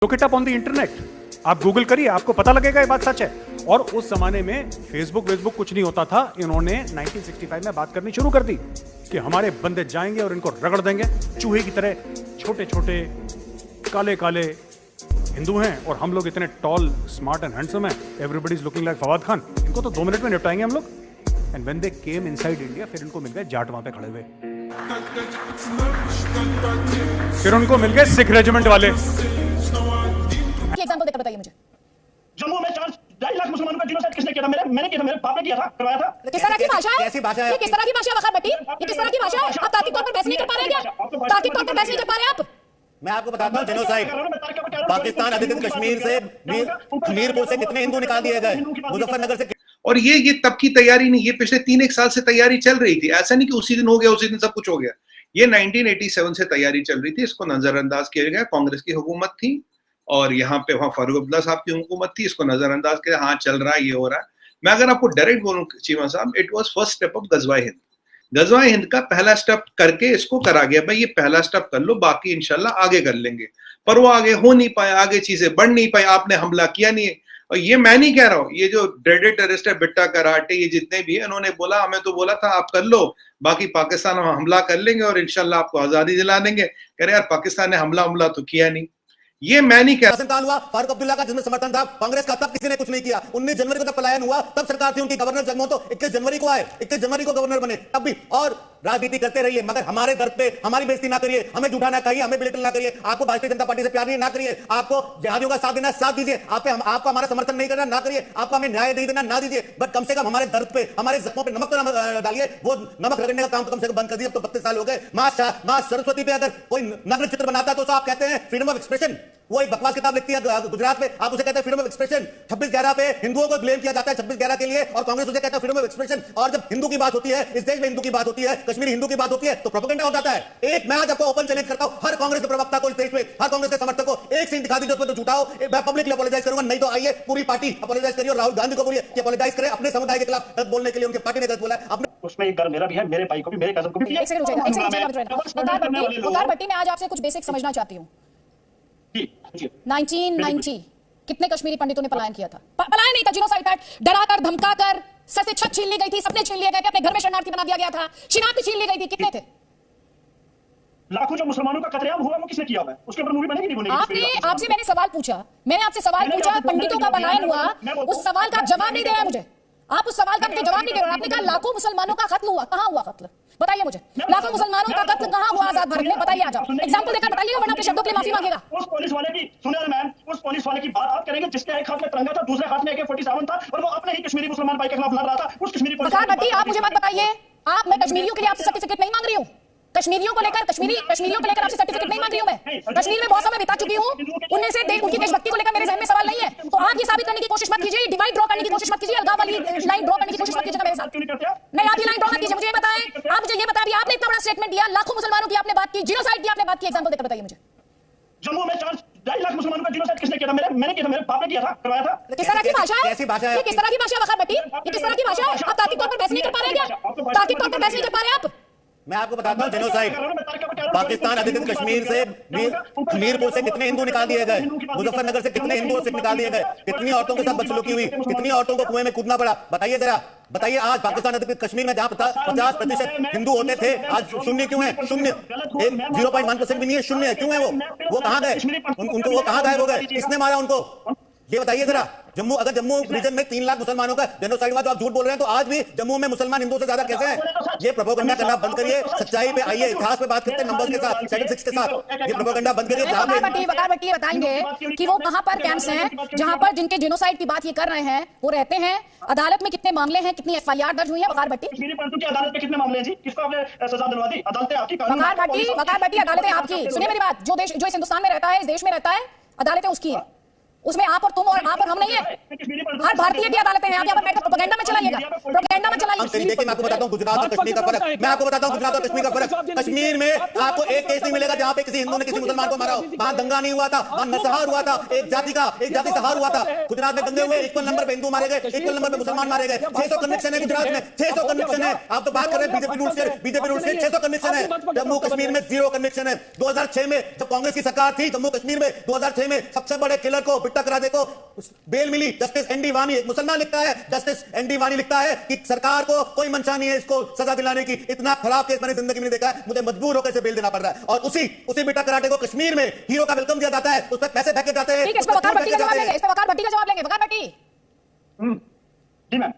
Look it up on the internet, आप Google करिए, आपको पता लगेगा ये बात सच है। और उस जमाने में फेसबुक कुछ नहीं होता था। इन्होंने 1965 में बात करनी शुरू कर दी कि हमारे बंदे जाएंगे और इनको रगड़ देंगे चूहे की तरह। छोटे छोटे काले काले हिंदू हैं और हम लोग इतने टॉल स्मार्ट एंड हैंडसम हैं, everybody is looking like Fawad Khan. इनको तो 2 मिनट में निपटाएंगे हम लोग। And when they came inside India, फिर इनको मिल गए जाट वहां पे खड़े हुए, फिर उनको मिल गए सिख रेजिमेंट वाले। एग्जांपल देकर बताइए मुझे। जम्मू में 2.5 लाख मुसलमानों का जिनोसाइड किसने किया था? मैंने किया था, मेरे बाप ने किया था, करवाया था। किस तरह की भाषा है? कैसी भाषा है? ये किस तरह की भाषा है वकार भट्टी? ये किस तरह की भाषा है? आप तार्किक तौर पर बहस नहीं कर पा रहे हैं क्या? तार्किक तौर पर बहस नहीं कर पा रहे आप? मैं आपको बताता हूँ, जेनोसाइड पाकिस्तान अधिकृत कश्मीर से हमीरपुर से कितने हिंदू निकाल दिए गए, मुजफ्फरनगर से। और ये तब की तैयारी नहीं, ये पिछले 3-1 साल से तैयारी चल रही थी। ऐसा नहीं कि उसी दिन हो गया, उसी दिन सब कुछ हो गया। ये 1987 से तैयारी चल रही थी। इसको नजरअंदाज किया गया। कांग्रेस की हुकूमत थी और यहाँ पे वहाँ फारूक अब्दुल्ला साहब की हुकूमत थी। इसको नजरअंदाज किया, हाँ चल रहा है, ये हो रहा है। मैं अगर आपको डायरेक्ट बोलूं चीमा साहब, it was first step of गजवाए हिंद। गजवाए हिंद का पहला स्टेप करके इसको करा गया, भाई ये पहला स्टेप कर लो, बाकी इंशाल्लाह आगे कर लेंगे। पर वो आगे हो नहीं पाया, आगे चीजें बढ़ नहीं पाई, आपने हमला किया नहीं। और ये मैं नहीं कह रहा हूँ, ये जो ड्रेडेड टेररिस्ट है, बिट्टा कराटे, ये जितने भी है, इन्होंने बोला, हमें तो बोला था आप कर लो, बाकी पाकिस्तान हम हमला कर लेंगे और इंशाल्लाह आपको आजादी दिला देंगे। कह रहे यार पाकिस्तान ने हमला तो किया नहीं। ये मैं नहीं कह रहा। हुआ फारूक अब्दुल्ला का जिसमें समर्थन था कांग्रेस का, तब किसी ने कुछ नहीं किया। 19 जनवरी को जब पलायन हुआ तब सरकार थी उनकी, गवर्नर जगमोहन तो 21 जनवरी को आए, 21 जनवरी को गवर्नर बने, तब भी। और राजनीति करते रहिए, मगर हमारे दर्द पे हमारी बेइज्जती ना करिए, हमें झूठा ना कहिए, हमें बिल्कुल ना करिए। आपको भारतीय जनता पार्टी से प्यार नहीं, ना करिए। आपको जिहादियों का साथ देना, साथ दीजिए। आपको हमारा समर्थन नहीं करना, ना करिए। आपको हमें न्याय नहीं देना, ना दीजिए। बट कम से कम हमारे दर्द पे, हमारे जख्मों पे नमक तो डालिए। वो नमक रगड़ने का काम तो कम से कम बंद कर दिए। अब तो 32 साल हो गए। मां सरस्वती पे अगर कोई नग्न चित्र बनाता है तो आप कहते हैं फ्रीडम ऑफ एक्सप्रेशन। वो एक बकवास किताब लिखती है गुजरात में, आप उसे कहते हैं फ्रीडम ऑफ एक्सप्रेशन। 26/11 पे हिंदुओं को ब्लेम किया जाता है 26/11 के लिए, और कांग्रेस उसे कहता है फ्रीडम ऑफ एक्सप्रेशन। और जब हिंदू की बात होती है, इस देश में हिंदू की बात होती है, कश्मीरी हिंदू की बात होती है, तो प्रोपेगेंडा हो जाता है। एक मैं आज आपको ओपन चैलेंज करता हूं, हर कांग्रेस के प्रवक्ता को इस देश में, हर कांग्रेस के समर्थक को एक सीन दिखा दीजिए उसमें तो झूठा हो। मैं पब्लिकली अपोलोजाइज करूंगा, नहीं तो आइए पूरी पार्टी अपोलोजाइज करिए और राहुल गांधी को बोलिए कि अपोलोजाइज करें अपने समुदाय के खिलाफ गलत बोलने के लिए। उनकी पार्टी ने गलत बोला है, अपने उसमें एक मेरा भी है, मेरे भाई को भी, मेरे कजन को भी। एक सेकंड वकार भट्टी, मैं आज आपसे कुछ बेसिक समझना चाहती हूँ। 1990 कितने कश्मीरी पंडितों ने पलायन किया था? पलायन नहीं था, जिनोसाइड था। डरा कर धमका कर सर से छत छीन ली गई थी, सपने छीन लिए गए थे, अपने घर में शरणार्थी बना दिया गया था, शनाख्ती छीन ली गई थी। कितने थे? लाखों जो मुसलमानों का कत्लेआम हुआ, वो किसने किया हुआ है? उसके ऊपर मूवी बनेगी नहीं बनेगी? आपसे मैंने सवाल पूछा, पंडितों का पलायन हुआ, उस सवाल का जवाब नहीं दे रहा मुझे। आप उस सवाल का मुझे जवाब नहीं दे रहे। आपने कहा लाखों मुसलमानों का कत्ल हुआ, कहां हुआ कत्ल? बताइए मुझे, लाखों मुसलमानों का कत्ल कहां हुआ आजाद भारत में? बताइए, आ जाओ एग्जांपल देकर बताइए, वरना अपने शब्दों के लिए माफी मांगेगा। उस पुलिस वाले की, सुनिए मैम, उस पुलिस वाले की बात आप करेंगे जिसके एक हाथ में तिरंगा था, दूसरे हाथ में AK-47 था, और वो अपने ही कश्मीरी मुसलमान भाई के खिलाफ लड़ रहा था। उस कश्मीरी पुलिस वकार भट्टी, आप मुझे मत बताइए, मैं कश्मीरियों के लिए आपसे सर्टिफिकेट नहीं मांग रही हूँ। कश्मीरियों को लेकर आपसे सर्टिफिकेट नहीं मांग रही हूं मैं। कश्मीर में बहुत समय बिता चुकी हूँ, उनमें से उनकी देशभक्ति को लेकर मेरे जहन में सवाल नहीं है। तो आप ये साबित करने की कोशिश मत कीजिए, डिवाइड ड्रॉ करने की कोशिश मत कीजिए, अलगाव वाली लाइन ड्रॉ करने की कोशिश मत कीजिएगा मेरे साथ। नहीं, आप ये लाइन ड्रॉ मत कीजिए। मुझे ये बताएं, आप मुझे ये बताइए, आपने इतना बड़ा स्टेटमेंट दिया, लाखों मुसलमानों की आपने बात की, जिनोसाइड की आपने बात की, एग्जांपल देकर बताइए मुझे। जम्मू में 2.5 लाख मुसलमानों का जिनोसाइड किसने किया था? मैंने किया था, मेरे बाप ने किया था, करवाया था। किस तरह की भाषा है? कैसी भाषा है? ये किस तरह की भाषा है वकार भट्टी? ये किस तरह की भाषा है? आप तार्किक तौर पर बहस नहीं कर पा रहे हैं क्या? तार्किक तौर पर बहस नहीं कर पा रहे आप? मैं आपको बताता हूँ, जेनोसाइड पाकिस्तान अधिकृत कश्मीर से हमीरपुर से कितने हिंदू निकाल दिए गए, मुजफ्फरनगर से कितने हिंदू सिख निकाल दिए गए, कितनी औरतों के साथ बदसलूकी हुई, कितनी औरतों को कुएं में कूदना पड़ा। बताइए जरा, बताइए। आज पाकिस्तान अधिकृत कश्मीर में जहां 50% हिंदू होते थे, आज शून्य क्यों है? शून्य, 0.1% भी नहीं है, शून्य है। क्यों है वो कहां गए? उनको वो कहां गायब हो गए? किसने मारा उनको? ये बताइए जरा। अगर जम्मू रीजन में 3 लाख मुसलमानों का जेनोसाइड हुआ तो आप झूठ बोल रहे हैं, तो आज भी जम्मू में मुसलमान हिंदुओं से ज्यादा कैसे हैं? ये प्रोपेगेंडा करना बंद करिए, सच्चाई पे आइए, इतिहास पे बात करते हैं, नंबर्स के साथ, स्टैटिस्टिक्स के साथ। ये प्रोपेगेंडा बंद करिए। वकार भट्टी बताएंगे कि वो कहां पर कैंप्स हैं जहां पर जिनके जेनोसाइड की बात ये कर रहे हैं वो रहते हैं? अदालत में कितने मामले हैं, कितनी FIR दर्ज हुई है? वकार भट्टी, कश्मीरी पंडितों की अदालत में कितने मामले हैं जी? किसको आपने सजा दिलवा दी? अदालतें आपकी, वकार भट्टी अदालतें आपकी। सुनिए मेरी बात, जो इस हिंदुस्तान में रहता है, इस देश में रहता है, अदालतें उसकी है। उसमें आप और तुम और आप और हम नहीं है। हर भारतीय की अदालतें हैं। आप यहाँ पर बैठकर प्रोपेगेंडा में चलाइएगा, प्रोपेगेंडा में चलाइए। देखिए मैं आपको बताता हूँ गुजरात और कश्मीर का फर्क। मैं आपको बताता हूँ गुजरात और कश्मीर का फर्क। कश्मीर में आपको एक केस नहीं मिलेगा जहाँ पे किसी हिंदू ने किसी मुसलमान को मारा हो। वहां दंगा नहीं हुआ था, वहां नरसंहार हुआ था, एक जाति सहार हुआ था। गुजरात में दंगे हुए, इक्वल नंबर पे हिंदू मारे गए, इक्वल नंबर पे मुसलमान मारे गए। 600 कन्विक्शन है गुजरात में, 600 कन्विक्शन है। आप तो बात कर रहे हैं बीजेपी रूल से 600 कन्विक्शन है। जम्मू कश्मीर में 0 कन्विक्शन है। 2006 में जब कांग्रेस की सरकार थी जम्मू कश्मीर में, 2006 में सबसे बड़े किलर को बिट्टा करादे को बेल मिली। जस्टिस एनडी वानी, एक मुसलमान लिखता है, जस्टिस एनडी वानी लिखता है कि सरकार को कोई मंशा नहीं है इसको सजा दिलाने की। इतना खराब केस मैंने जिंदगी में नहीं देखा है, मुझे मजबूर होकर इसे बेल देना पड़ रहा है। और उसी बिट्टा कराटे को कश्मीर में हीरो का वेलकम दिया जाता है, उस पर पैसे फेंके जाते हैं। ठीक है, इस पर वकार भट्टी का जवाब लेंगे, इस पर वकार भट्टी का जवाब लेंगे। वकार भट्टी जी मैम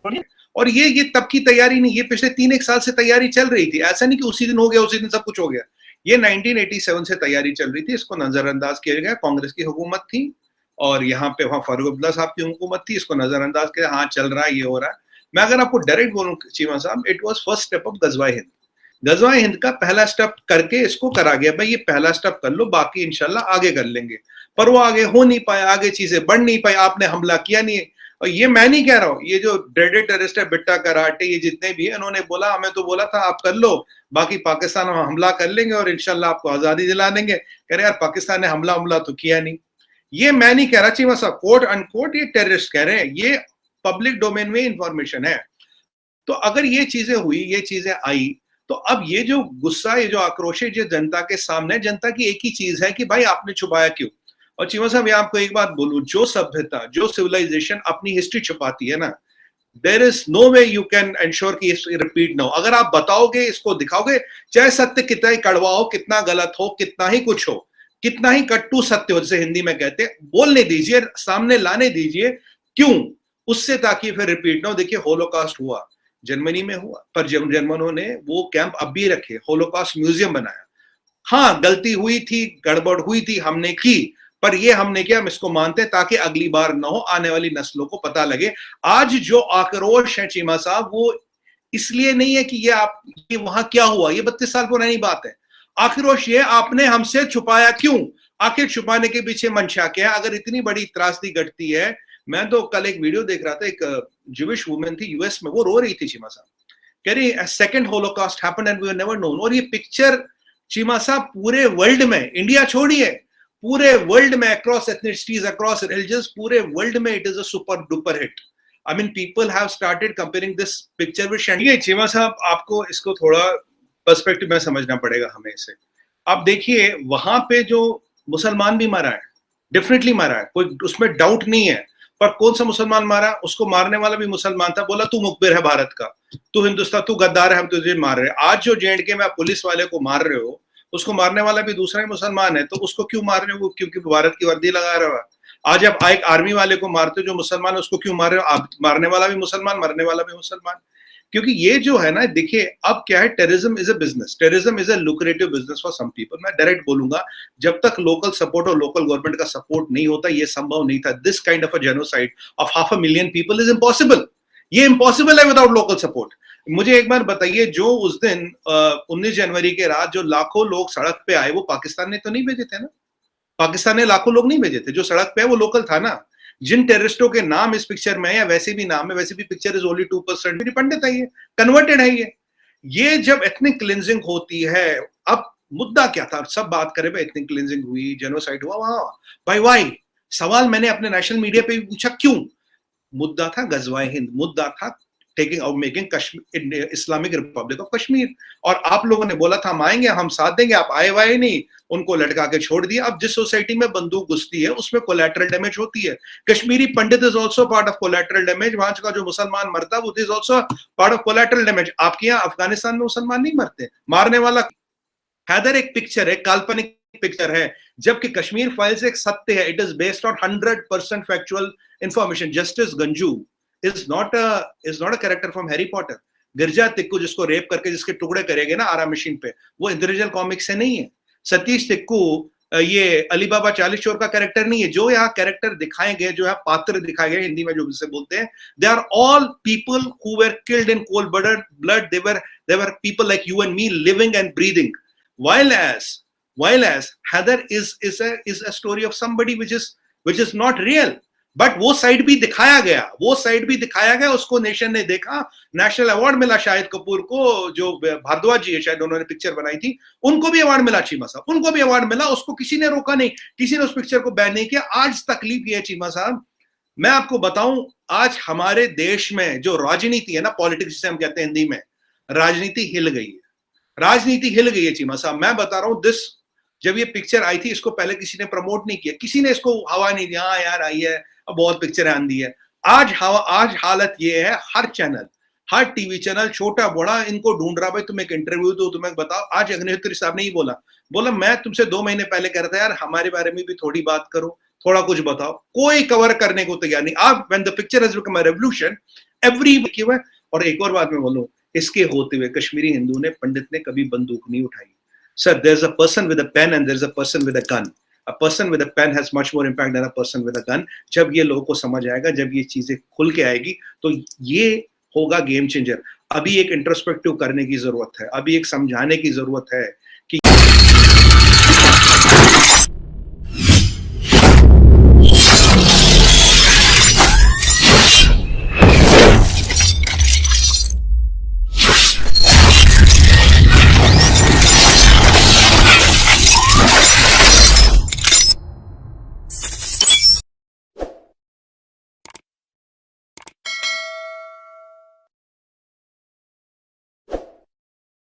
बोलिए। और ये तब की तैयारी नहीं, ये पिछले 3-1 साल से तैयारी चल रही थी। ऐसा नहीं कि उसी दिन हो गया, उसी दिन सब कुछ हो गया। ये 1987 से तैयारी चल रही थी, इसको नजरअंदाज किया गया। कांग्रेस की हुकूमत थी और यहाँ पे वहां फारूक अब्दुल्ला साहब की हुकूमत थी, इसको नजरअंदाज किया। हाँ चल रहा है, ये हो रहा है। मैं अगर आपको डायरेक्ट बोलूं चीमा साहब, it was first step of गजवा हिंद। गजवा हिंद का पहला स्टेप करके इसको करा गया, भाई ये पहला स्टेप कर लो, बाकी इंशाल्लाह आगे कर लेंगे। पर वो आगे हो नहीं पाया, आगे चीजें बढ़ नहीं पाई, आपने हमला किया नहीं। और ये मैं नहीं कह रहा हूँ, ये जो ड्रेडेड टेररिस्ट है, बिट्टा कराटे, ये जितने भी है, इन्होंने बोला हमें तो बोला था आप कर लो, बाकी पाकिस्तान हम हमला कर लेंगे और इंशाल्लाह आपको आजादी दिला देंगे। कह रहे यार पाकिस्तान ने हमला तो किया नहीं। ये मैं नहीं कह रहा चीमा साहब, कोट अनकोट ये टेररिस्ट कह रहे हैं, ये पब्लिक डोमेन में इंफॉर्मेशन है। तो अगर ये चीजें हुई, ये चीजें आई, तो अब ये जो गुस्सा, ये जो आक्रोश है जो जनता के सामने, जनता की एक ही चीज है कि भाई आपने छुपाया क्यों। और चीमा साहब यहाँ आपको एक बात बोलूं, जो सभ्यता, जो सिविलाइजेशन अपनी हिस्ट्री छुपाती है ना, there is no way you can ensure कि रिपीट ना हो। अगर आप बताओगे, इसको दिखाओगे, चाहे सत्य कितना ही कड़वा हो, कितना गलत हो, कितना ही कुछ हो, कितना ही कट्टू सत्य हो, जैसे हिंदी में कहते हैं, बोलने दीजिए, सामने लाने दीजिए। क्यों? उससे ताकि फिर रिपीट ना हो। देखिए होलोकॉस्ट हुआ, जर्मनी में हुआ, पर जर्मनों ने वो कैंप अब भी रखे, होलोकॉस्ट म्यूजियम बनाया। हाँ गलती हुई थी, गड़बड़ हुई थी, हमने की, पर ये हमने किया, हम इसको मानते हैं ताकि अगली बार ना हो, आने वाली नस्लों को पता लगे। आज जो आक्रोश है चीमा साहब, वो इसलिए नहीं है कि ये वहां क्या हुआ, ये 32 साल पुरानी बात है। आक्रोश ये आपने हमसे छुपाया क्यों, आखिर छुपाने के पीछे मंशा क्या है। अगर इतनी बड़ी त्रासदी घटती है, मैं तो कल एक वीडियो देख रहा था, एक ज्यूइश वुमेन थी यूएस में, वो रो रही थी चीमा साहब, कह रही second holocaust happened and we were never known. और ये पिक्चर चीमा साहब पूरे वर्ल्ड में, इंडिया छोड़िए, पूरे वर्ल्ड में, अक्रॉस एथनिसिटीज, अक्रॉस रिलीजन्स, पूरे वर्ल्ड में it is a super duper hit. I mean people have started comparing this picture with शंडी। चीमा साहब आपको इसको थोड़ा पर्सपेक्टिव में समझना पड़ेगा हमें इसे। आप देखिए वहां पे जो मुसलमान भी मारा है, डेफिनेटली मारा है, कोई उसमें डाउट नहीं है, पर कौन सा मुसलमान मारा, उसको मारने वाला भी मुसलमान था, बोला तू मुखबिर है भारत का, तू हिंदुस्तान, तू गद्दार है, हम तुझे मार रहे हैं। आज जो जेएंडके में आप पुलिस वाले को मार रहे हो, उसको मारने वाला भी दूसरा ही मुसलमान है, तो उसको क्यों मार रहे हो? क्योंकि भारत की वर्दी लगा रहा है। आज आप एक आर्मी वाले को मारते हो जो मुसलमान है, उसको क्यों मार रहे हो? आप मारने वाला भी मुसलमान, मरने वाला भी मुसलमान। क्योंकि ये जो है ना, देखिए अब क्या है, terrorism is a business, terrorism is a lucrative business for some people. मैं डायरेक्ट बोलूंगा, जब तक लोकल सपोर्ट और लोकल गवर्नमेंट का सपोर्ट नहीं होता, ये संभव नहीं था। This kind of a genocide of 500,000 people is impossible. ये इम्पॉसिबल है विदाउट लोकल सपोर्ट। मुझे एक बार बताइए, जो उस दिन 19 जनवरी के रात जो लाखों लोग सड़क पे आए, वो पाकिस्तान ने तो नहीं भेजे थे ना? पाकिस्तान ने लाखों लोग नहीं भेजे थे। जो सड़क पे है वो लोकल था ना। जिन टेररिस्टों के नाम इस पिक्चर में है, या वैसे भी नाम है, वैसे भी पिक्चर इज ओनली 2% पंडित है, ये कन्वर्टेड है। ये जब एथनिक क्लिंजिंग होती है, अब मुद्दा क्या था? सब बात करें भाई, एथनिक क्लिंजिंग हुई, जेनोसाइड हुआ, वहां भाई वाई सवाल मैंने अपने नेशनल मीडिया पे भी पूछा, क्यों? मुद्दा था गजवाए हिंद, मुद्दा था taking out making Kashmir, Islamic Republic of Kashmir. और आप लोगों ने बोला था हम आएंगे, हम साथ देंगे, आप आए वाए नहीं, उनको लटका के छोड़ दिया। अब जिस सोसाइटी में बंदूक घुसती है उसमें कोलैटरल डैमेज होती है। Kashmiri Pandit is also part of collateral damage. वहां का जो मुसलमान मरता है वो is also part of collateral damage. आपके यहाँ अफगानिस्तान में मुसलमान नहीं मरते, मारने वाला हैदर एक पिक्चर है, काल्पनिक पिक्चर है, जबकि कश्मीर फाइल्स एक सत्य है। It is based on 100% factual information. Justice Ganju is not a character from Harry Potter. गिरजा तिक्कू जिसको रेप करके जिसके टुकड़े करेंगे ना आरा मशीन पे, वो इंद्रजल कॉमिक्स से नहीं है। सतीश तिक्कू ये अली बाबा 40 चोर का कैरेक्टर नहीं है। जो यहाँ कैरेक्टर दिखाए गए, जो यहाँ पात्र दिखाए गए, हिंदी में जो जिसे बोलते हैं, they are all people who were killed in cold blood. They were people like you and me living and breathing. While as Heather is a story of somebody which is which is not real, but वो side भी दिखाया गया, उसको nation ने देखा। National award मिला शाहिद कपूर को, जो भारद्वाज जी है शायद, उन्होंने पिक्चर बनाई थी, उनको भी अवार्ड मिला, चीमा साहब उनको भी अवार्ड मिला, उसको किसी ने रोका नहीं, किसी ने उस पिक्चर को बैन नहीं किया। आज तकलीफ ये है चीमा साहब, मैं आपको बताऊं, आज हमारे देश में जो राजनीति है ना, पॉलिटिक्स जिसे हम कहते हैं हिंदी में, राजनीति हिल गई है चीमा साहब। मैं बता रहा हूं, जब ये पिक्चर आई थी, इसको पहले किसी ने प्रमोट नहीं किया, किसी ने इसको हवा नहीं दिया, हाँ यार आई है, अब बहुत पिक्चर आंदी है। आज हालत ये है, हर चैनल, हर टीवी चैनल, छोटा बड़ा, इनको ढूंढ रहा, भाई तुम एक इंटरव्यू दो, तुम्हें बताओ। आज अग्निहोत्री साहब ने ही बोला मैं तुमसे 2 महीने पहले कह रहा था यार हमारे बारे में भी थोड़ी बात करो, थोड़ा कुछ बताओ, कोई कवर करने को तैयार नहीं। आप when the picture has become a revolution, every हुआ। और एक और बात मैं बोलूं, इसके होते हुए कश्मीरी हिंदू ने, पंडित ने कभी बंदूक नहीं उठाई। Sir, there is a person with a pen and there is a person with a gun. A person with a pen has much more impact than a person with a gun. जब ये लोगों को समझ आएगा, जब ये चीजें खुल के आएगी, तो ये होगा गेम चेंजर। अभी एक इंट्रोस्पेक्टिव करने की जरूरत है, अभी एक समझाने की जरूरत है